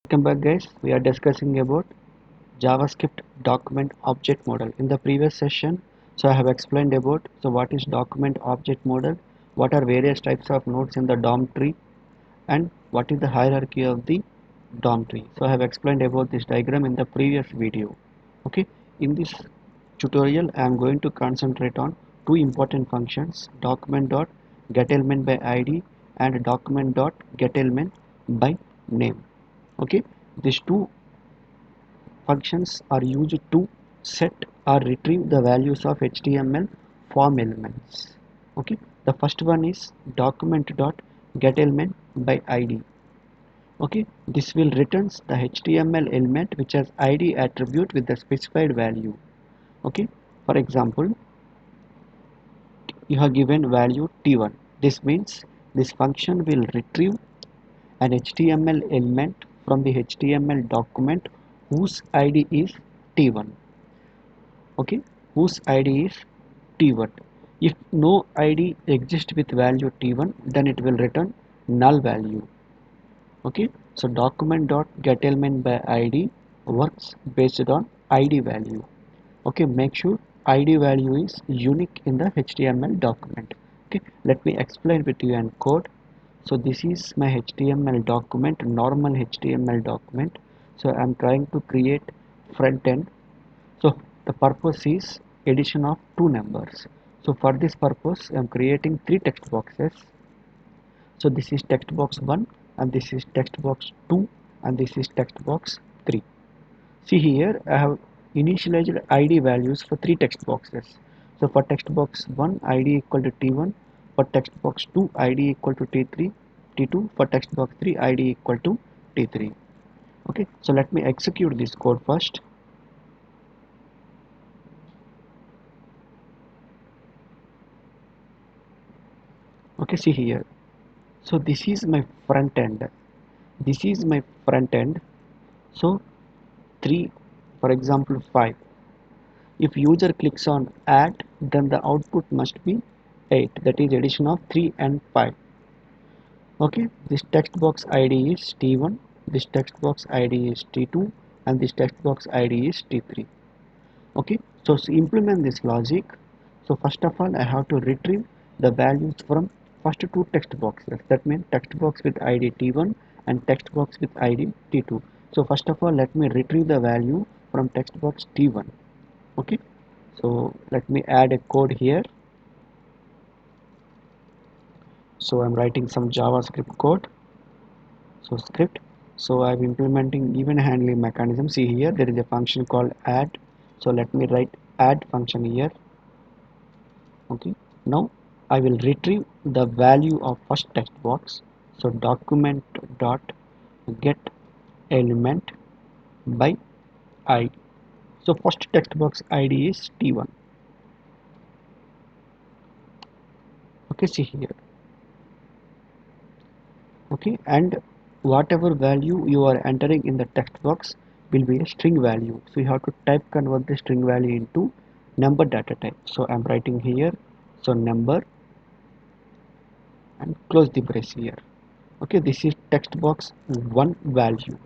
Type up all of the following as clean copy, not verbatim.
Welcome back guys. We are discussing about JavaScript document object model. In the previous session, I have explained about what is document object model, what are various types of nodes in the DOM tree, and what is the hierarchy of the DOM tree. I have explained about this diagram in the previous video. Okay, in this tutorial I am going to concentrate on two important functions, document.getElement by id and document.getElement by name. Okay, these two functions are used to set or retrieve the values of HTML form elements. Okay, the first one is document.getElement by id. Okay, this will returns the HTML element which has id attribute with the specified value. Okay, for example, you have given value t1. This means this function will retrieve an HTML element from the HTML document whose id is t1. Okay, whose id is t1. If no id exists with value t1, then it will return null value. Okay, so document.getElement by id works based on id value. Okay, make sure id value is unique in the HTML document. Okay, let me explain with you in code. So this is my HTML document, normal HTML document. So I'm trying to create front end. So the purpose is addition of two numbers. So for this purpose I'm creating three text boxes. So this is text box 1 and this is text box 2 and this is text box 3. See here I have initialized id values for three text boxes. So for text box 1 id equal to t1, for text box 2 id equal to t3, t2, for text box 3 id equal to t3. Okay, so let me execute this code first. Okay, see here. So this is my front end. This is my front end. So 3, for example 5. If user clicks on add, then the output must be 8, that is addition of 3 and 5. Okay, this text box id is t1, this text box id is t2 and this text box id is t3. Okay, so to implement this logic, so first of all I have to retrieve the values from first two text boxes, that means text box with id t1 and text box with id t2. So first of all let me retrieve the value from text box t1. Okay, so let me add a code here. So I'm writing some JavaScript code. So script, so I'm implementing event handling mechanism. See here there is a function called add. So let me write add function here. Okay, now I will retrieve the value of first text box. So document dot get element by id. So first text box id is t1. Okay, see here. Okay, and whatever value you are entering in the text box will be a string value, so you have to type convert the string value into number data type. So I'm writing here, so number, and close the brace here. Okay, this is text box 1 value.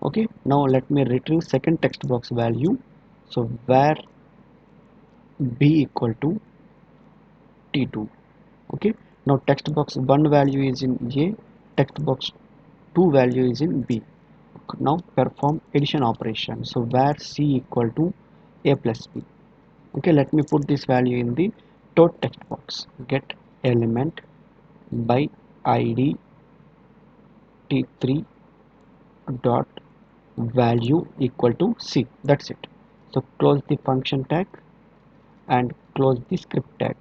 Okay, now let me retrieve second text box value. So where b equal to t2. Okay, now text box 1 value is in a, text box 2 value is in b. Now perform addition operation. So where c equal to a plus b. Okay, let me put this value in the toad text box. Get element by id t3 dot value equal to c. That's it. So close the function tag and close the script tag.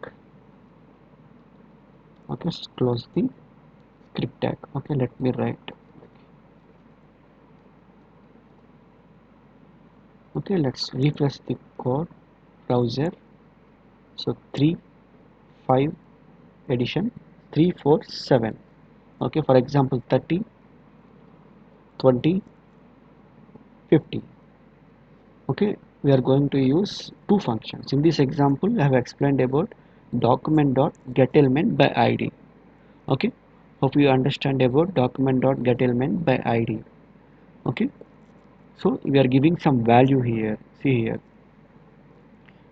Okay, so close the script tag. Okay, let me write. Okay, let's refresh the code browser. So 3 5 addition 3 4 7. Okay, for example 30 20 50. Okay, we are going to use two functions. In this example I have explained about document.getElement by id. Okay, hope you understand about document.getElement by id. Okay, so we are giving some value here. See here,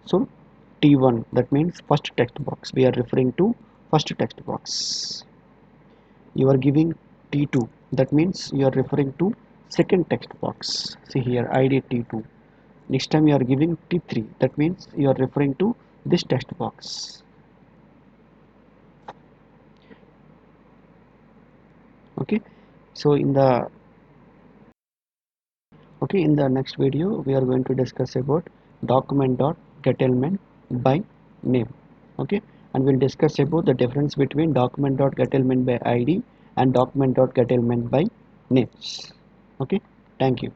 so T1, that means first text box, we are referring to first text box. You are giving T2, that means you are referring to second text box. See here, ID T2. Next time you are giving T3, that means you are referring to this text box. Okay, so in the next video we are going to discuss about document.get element by name. Okay, and we'll discuss about the difference between document.get element by ID and document.get element by names. Okay, thank you.